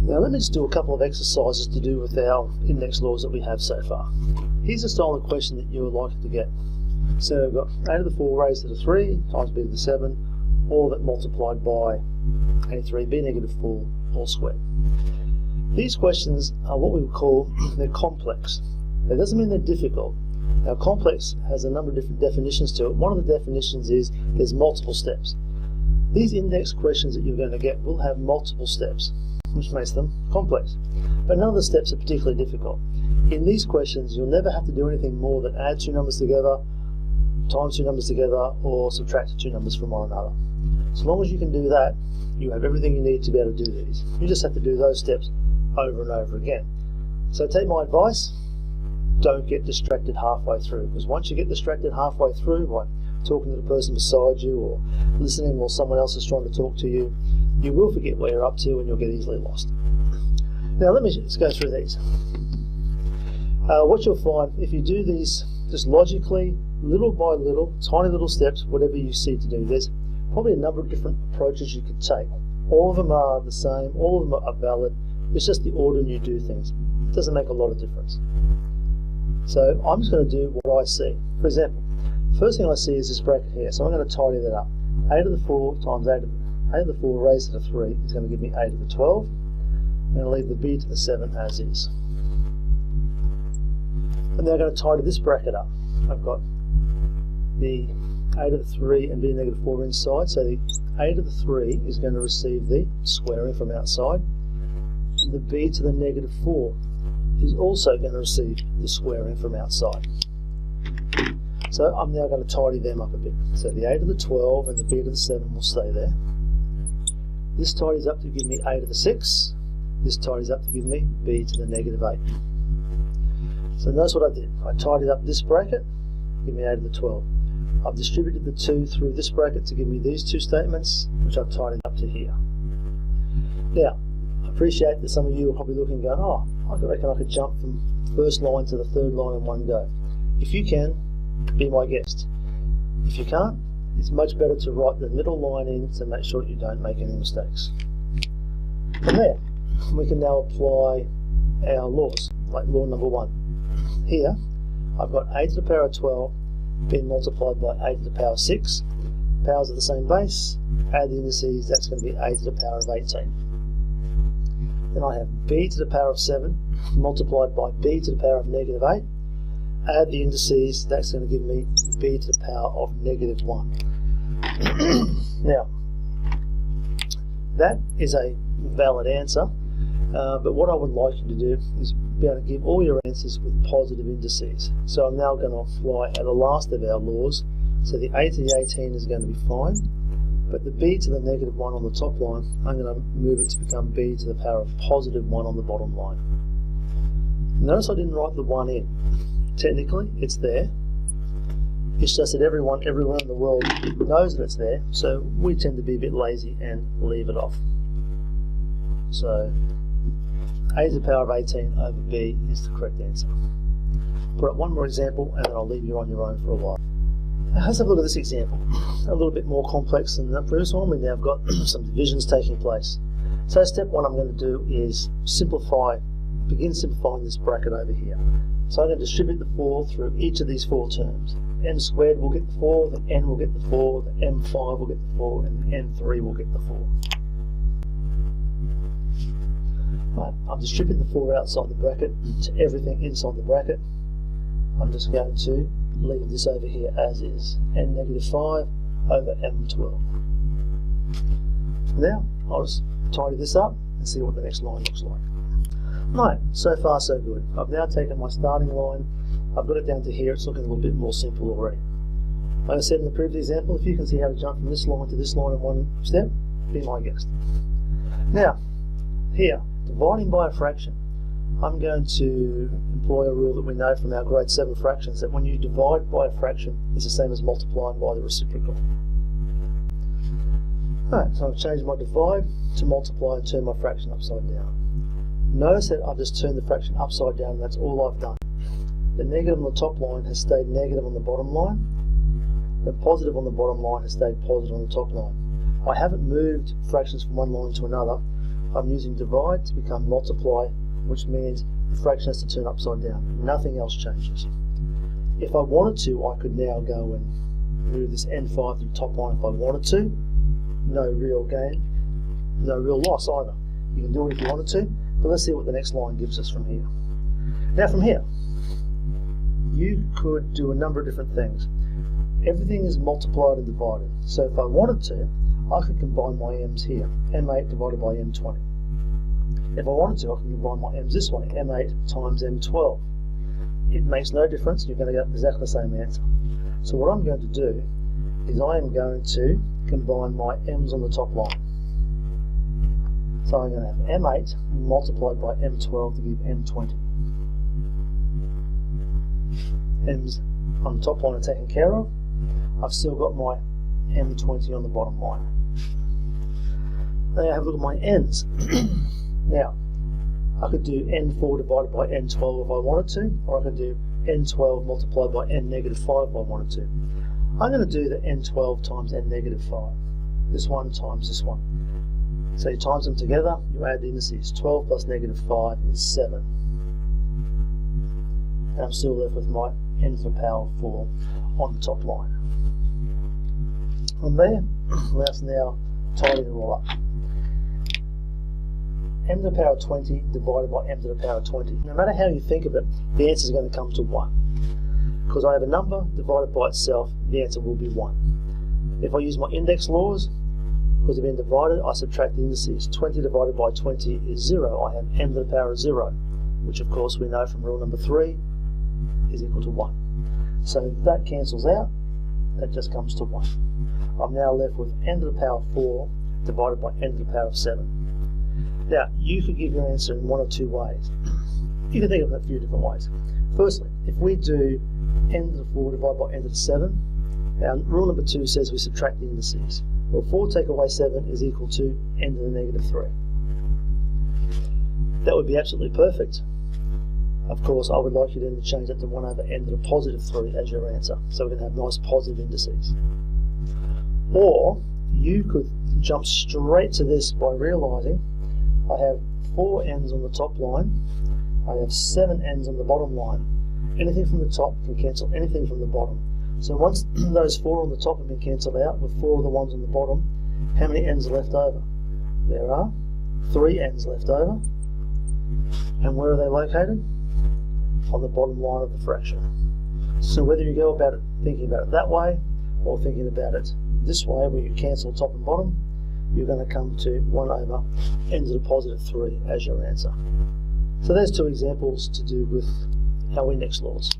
Now let me just do a couple of exercises to do with our index laws that we have so far. Here's the style of question that you're likely to get. So we've got a to the 4 raised to the 3 times b to the 7, all of it multiplied by a to 3, b negative 4, all squared. These questions are what we would call, they're complex. That doesn't mean they're difficult. Now complex has a number of different definitions to it. One of the definitions is there's multiple steps. These index questions that you're going to get will have multiple steps, which makes them complex. But none of the steps are particularly difficult. In these questions, you'll never have to do anything more than add two numbers together, times two numbers together, or subtract two numbers from one another. So long as you can do that, you have everything you need to be able to do these. You just have to do those steps over and over again. So take my advice, don't get distracted halfway through, because once you get distracted halfway through, like talking to the person beside you or listening while someone else is trying to talk to you, you will forget where you're up to and you'll get easily lost. Now let me just go through these. What you'll find, if you do these just logically, little by little, tiny little steps, whatever you see to do, there's probably a number of different approaches you could take. All of them are the same, all of them are valid, it's just the order you do things. It doesn't make a lot of difference. So I'm just going to do what I see. For example, first thing I see is this bracket here, so I'm going to tidy that up. a to the 4 times a to the 4 raised to the 3 is going to give me a to the 12. I'm going to leave the b to the 7 as is. And now I'm going to tidy this bracket up. I've got the a to the 3 and b negative 4 inside, so the a to the 3 is going to receive the squaring from outside, and the b to the negative 4 is also going to receive the squaring from outside. So I'm now going to tidy them up a bit. So the a to the 12 and the b to the 7 will stay there. This tidies up to give me a to the 6. This tidies up to give me b to the negative 8. So notice what I did. I tidied up this bracket, give me a to the 12. I've distributed the 2 through this bracket to give me these two statements, which I've tidied up to here. Now, I appreciate that some of you are probably looking and going, oh, I reckon I could jump from the first line to the third line in one go. If you can, be my guest. If you can't, it's much better to write the middle line in to make sure you don't make any mistakes. From there, we can now apply our laws, like law number 1. Here, I've got a to the power of 12 being multiplied by a to the power of 6. Powers are the same base. Add the indices, that's going to be a to the power of 18. Then I have b to the power of 7 multiplied by b to the power of negative 8. Add the indices, that's going to give me b to the power of negative 1. Now, that is a valid answer, but what I would like you to do is be able to give all your answers with positive indices. So I'm now going to apply the last of our laws. So the a to the 18 is going to be fine, but the b to the negative 1 on the top line, I'm going to move it to become b to the power of positive 1 on the bottom line. Notice I didn't write the 1 in. Technically, it's there. It's just that everyone in the world knows that it's there, so we tend to be a bit lazy and leave it off. So a to the power of 18 over b is the correct answer. Put up one more example and then I'll leave you on your own for a while. Now, let's have a look at this example. A little bit more complex than the previous one. We now have got some divisions taking place. So step 1 I'm going to do is begin simplifying this bracket over here. So I'm going to distribute the 4 through each of these 4 terms. n squared will get the 4, the n will get the 4, the m5 will get the 4, and the n3 will get the 4. Right, I've distributed the 4 outside the bracket to everything inside the bracket. I'm just going to leave this over here as is, n negative 5 over m12. Now, I'll just tidy this up and see what the next line looks like. Right, so far so good. I've now taken my starting line, I've got it down to here, it's looking a little bit more simple already. Like I said in the previous example, if you can see how to jump from this line to this line in one step, be my guest. Now, here, dividing by a fraction. I'm going to employ a rule that we know from our grade 7 fractions, that when you divide by a fraction, it's the same as multiplying by the reciprocal. Alright, so I've changed my divide to multiply and turn my fraction upside down. Notice that I've just turned the fraction upside down and that's all I've done. The negative on the top line has stayed negative on the bottom line. The positive on the bottom line has stayed positive on the top line. I haven't moved fractions from one line to another. I'm using divide to become multiply, which means the fraction has to turn upside down. Nothing else changes. If I wanted to, I could now go and move this n5 to the top line if I wanted to. No real gain, no real loss either. You can do it if you wanted to, but let's see what the next line gives us from here. Now from here, you could do a number of different things. Everything is multiplied and divided. So if I wanted to, I could combine my m's here, m8 divided by m20. If I wanted to, I can combine my m's this way, m8 times m12. It makes no difference, you're going to get exactly the same answer. So what I'm going to do is I am going to combine my m's on the top line. So I'm going to have m8 multiplied by m12 to give m20. M's on the top line are taken care of. I've still got my m20 on the bottom line. Now I have a look at my n's. Now, I could do n4 divided by n12 if I wanted to, or I could do n12 multiplied by n-5 if I wanted to. I'm going to do the n12 times n-5. This one times this one. So you times them together, you add the indices. 12 plus -5 is 7. And I'm still left with my n to the power 4 on the top line. From there, let's now tidy it all up. M to the power 20 divided by m to the power 20. No matter how you think of it, the answer is going to come to 1. Because I have a number divided by itself, the answer will be 1. If I use my index laws, because they've been divided, I subtract the indices. 20 divided by 20 is 0. I have m to the power 0, which of course we know from rule number 3 is equal to 1. So that cancels out, that just comes to 1. I'm now left with n to the power 4 divided by n to the power 7. Now, you could give your answer in one of two ways. You can think of it in a few different ways. Firstly, if we do n to the 4 divided by n to the 7, now rule number 2 says we subtract the indices. Well, 4 take away 7 is equal to n to the -3. That would be absolutely perfect. Of course, I would like you then to change that to 1 over n to the +3 as your answer, so we can have nice positive indices. Or, you could jump straight to this by realising I have 4 n's on the top line, I have 7 n's on the bottom line. Anything from the top can cancel anything from the bottom. So once those 4 on the top have been cancelled out with 4 of the ones on the bottom, how many n's are left over? There are 3 n's left over. And where are they located? On the bottom line of the fraction. So whether you go about it thinking about it that way, or thinking about it this way, where you cancel top and bottom, you're going to come to 1 over n to the +3 as your answer. So there's 2 examples to do with our index laws.